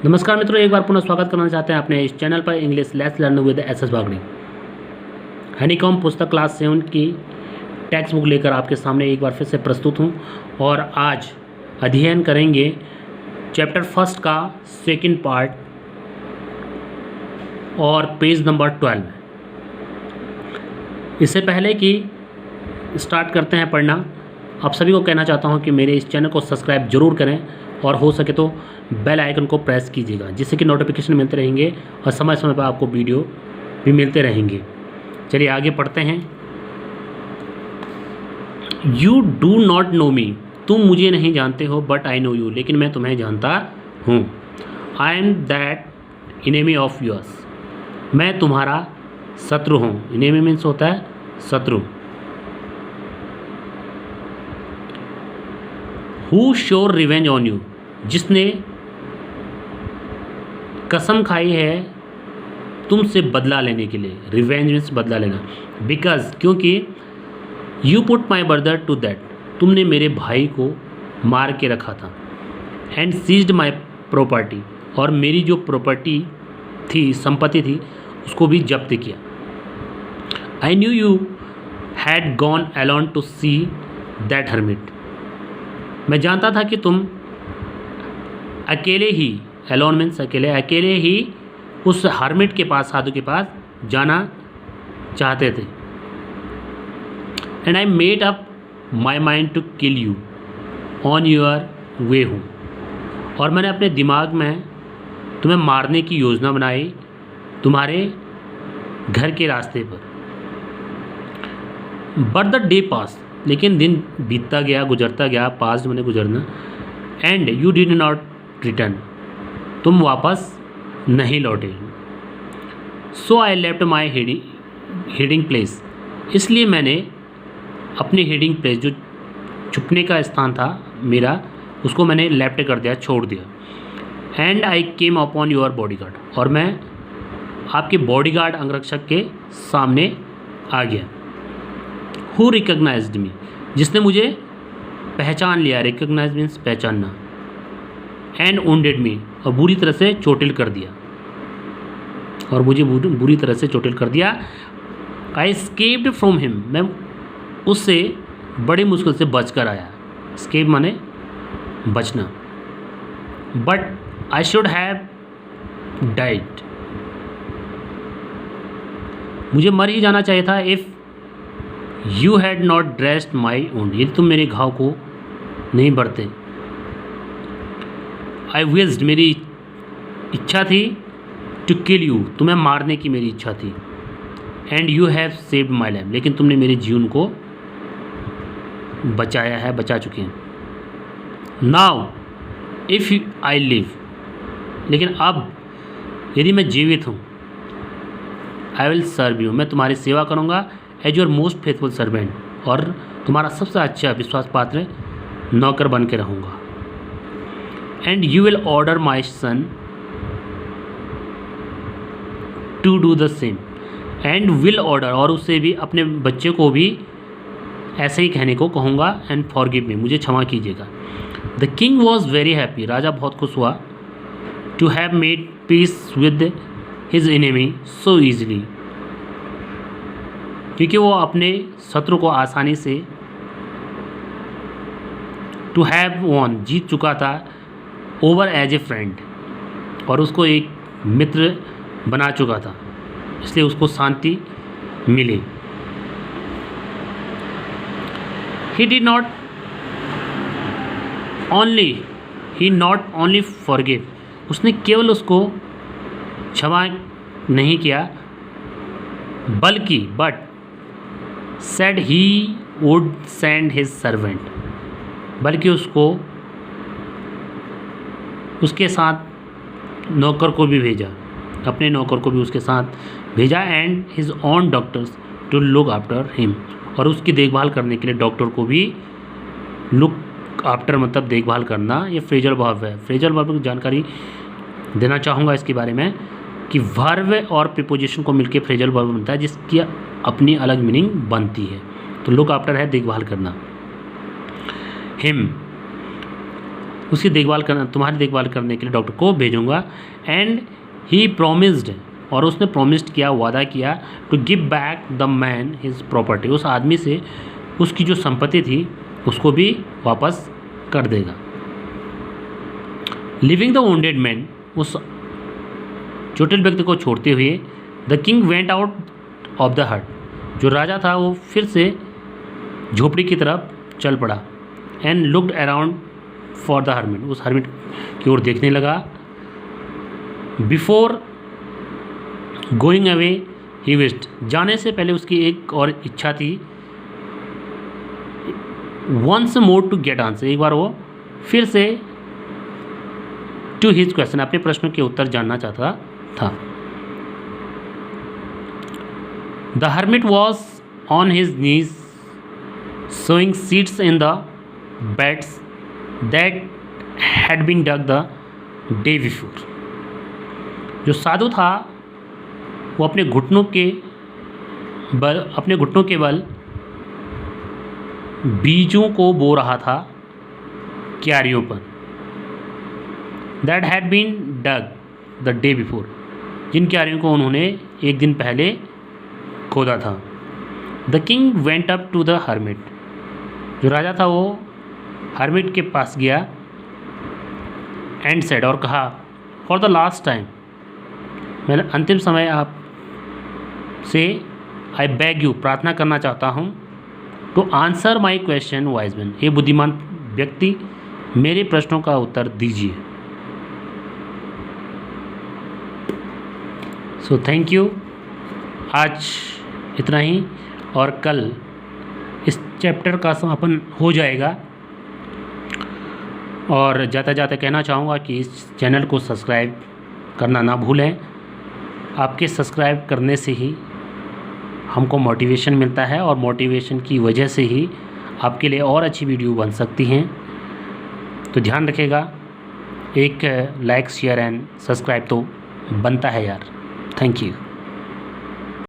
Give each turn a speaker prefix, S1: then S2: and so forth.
S1: नमस्कार मित्रों, एक बार पुनः स्वागत करना चाहते हैं अपने इस चैनल पर English let's learn with SS Wagdi. Honeycomb पुस्तक क्लास 7 की टेक्स्ट बुक लेकर आपके सामने एक बार फिर से प्रस्तुत हूं और आज अध्ययन करेंगे चैप्टर फर्स्ट का सेकंड पार्ट और पेज नंबर 12। इससे पहले कि स्टार्ट करते हैं पढ़ना, आप सभी को कहना चाहता हूं कि मेरे इस चैनल को सब्सक्राइब जरूर करें और हो सके तो बेल आइकन को प्रेस कीजिएगा, जिससे कि नोटिफिकेशन मिलते रहेंगे और समय समय पर आपको वीडियो भी मिलते रहेंगे। चलिए आगे पढ़ते हैं। यू डू नॉट नो मी, तुम मुझे नहीं जानते हो, बट आई नो यू, लेकिन मैं तुम्हें जानता हूँ। I am that enemy of yours, मैं तुम्हारा शत्रु हूँ। इनेमी मीन्स होता है शत्रु। Who sure revenge on you, जिसने कसम खाई है तुमसे बदला लेने के लिए। रिवेंज मीन्स बदला लेना। बिकॉज, क्योंकि you put my brother to that, तुमने मेरे भाई को मार के रखा था। एंड सीज्ड माई प्रॉपर्टी, और मेरी जो प्रॉपर्टी थी, संपत्ति थी, उसको भी जब्त किया। I knew you had gone alone to see that hermit, मैं जानता था कि तुम अकेले ही, एलोन मीन्स अकेले, अकेले ही उस हर्मिट के पास, साधु के पास जाना चाहते थे। And I made up my mind to kill you on your way हूँ, और मैंने अपने दिमाग में तुम्हें मारने की योजना बनाई तुम्हारे घर के रास्ते पर। बट द डे पास, लेकिन दिन बीतता गया, गुजरता गया। पास्ट मैंने गुजरना। And you did not return, तुम वापस नहीं लौटे। So I left my hiding place, इसलिए मैंने अपनी हिडिंग प्लेस, जो छुपने का स्थान था मेरा, उसको मैंने लेफ्ट कर दिया, छोड़ दिया। And I came upon your bodyguard, और मैं आपके बॉडीगार्ड, अंगरक्षक के सामने आ गया। हु रिकग्नाइज्ड मी, जिसने मुझे पहचान लिया। रिकग्नाइज मीन्स पहचानना। एंड वुंडेड मी, और बुरी तरह से चोटिल कर दिया, और मुझे बुरी तरह से चोटिल कर दिया। आई एस्केप्ड फ्रॉम हिम, मैं उससे बड़ी मुश्किल से बच कर आया। एस्केप माने बचना। But I should have died, मुझे मर ही जाना चाहिए था। If you had not dressed my wound, यदि तुम मेरे घाव को नहीं भरते। आई विज्ड, मेरी इच्छा थी, टू किल यू, तुम्हें मारने की मेरी इच्छा थी। And you have saved my life, लेकिन तुमने मेरे जीवन को बचाया है, बचा चुके हैं। नाउ इफ़ आई लिव, लेकिन अब यदि मैं जीवित हूँ, आई विल सर्व यू, मैं तुम्हारी सेवा करूँगा। As your most faithful servant, और तुम्हारा सबसे अच्छा विश्वास पात्र नौकर बन के रहूँगा। And you will order my son to do the same, and will order, और उससे भी, अपने बच्चे को भी ऐसे ही कहने को कहूँगा। एंड फॉरगिव मी, मुझे क्षमा कीजिएगा। The king was very happy, राजा बहुत खुश हुआ। To have made peace with his enemy so easily, क्योंकि वो अपने शत्रु को आसानी से, टू हैव वॉन, जीत चुका था, ओवर एज ए फ्रेंड, और उसको एक मित्र बना चुका था, इसलिए उसको शांति मिली। He did not only forgive, उसने केवल उसको क्षमा नहीं किया, बल्कि but said he would send his servant, बल्कि उसको, उसके साथ नौकर को भी भेजा, अपने नौकर को भी उसके साथ भेजा। And his own doctors to look after him, और उसकी देखभाल करने के लिए डॉक्टर को भी, लुक आफ्टर मतलब देखभाल करना, ये फ्रेजल वर्ब है। फ्रेजल वर्ब की जानकारी देना चाहूँगा इसके बारे में, कि वर्ब और प्रीपोजिशन को मिलकर फ्रेजल वर्ब बनता है, जिसकी अपनी अलग मीनिंग बनती है। तो लुक आफ्टर है देखभाल करना। हिम, उसकी देखभाल करना, तुम्हारी देखभाल करने के लिए डॉक्टर को भेजूँगा। एंड ही प्रॉमिस्ड, और उसने प्रॉमिस्ड किया, वादा किया, to give back the man his property, उस आदमी से उसकी जो संपत्ति थी उसको भी वापस कर देगा। लिविंग द वोंडेड मैन, उस चोटिल व्यक्ति को छोड़ते हुए, the king went out of the हट, जो राजा था वो फिर से झोपड़ी की तरफ चल पड़ा। And looked around for the hermit, उस हर्मिट की ओर देखने लगा। Before going away he wished, जाने से पहले उसकी एक और इच्छा थी, once more to get answer, एक बार वो फिर से टू हिज क्वेश्चन, अपने प्रश्नों के उत्तर जानना चाहता था। The hermit was on his knees sowing seeds in the beds that had been dug the day before, जो साधु था वो अपने घुटनों के बल बीजों को बो रहा था क्यारियों पर। that had been dug the day before, जिन क्यारियों को उन्होंने एक दिन पहले खोदा था। The king went up to the hermit, जो राजा था वो हर्मिट के पास गया। एंड सेड, और कहा, फॉर द लास्ट टाइम, मैंने अंतिम समय आप से आई बैग यू, प्रार्थना करना चाहता हूँ, to answer my question wise man, ये बुद्धिमान व्यक्ति मेरे प्रश्नों का उत्तर दीजिए। सो थैंक यू, आज इतना ही, और कल इस चैप्टर का समापन हो जाएगा। और जाते जाते कहना चाहूँगा कि इस चैनल को सब्सक्राइब करना ना भूलें। आपके सब्सक्राइब करने से ही हमको मोटिवेशन मिलता है, और मोटिवेशन की वजह से ही आपके लिए और अच्छी वीडियो बन सकती हैं। तो ध्यान रखिएगा, एक लाइक शेयर एंड सब्सक्राइब तो बनता है यार। Thank you.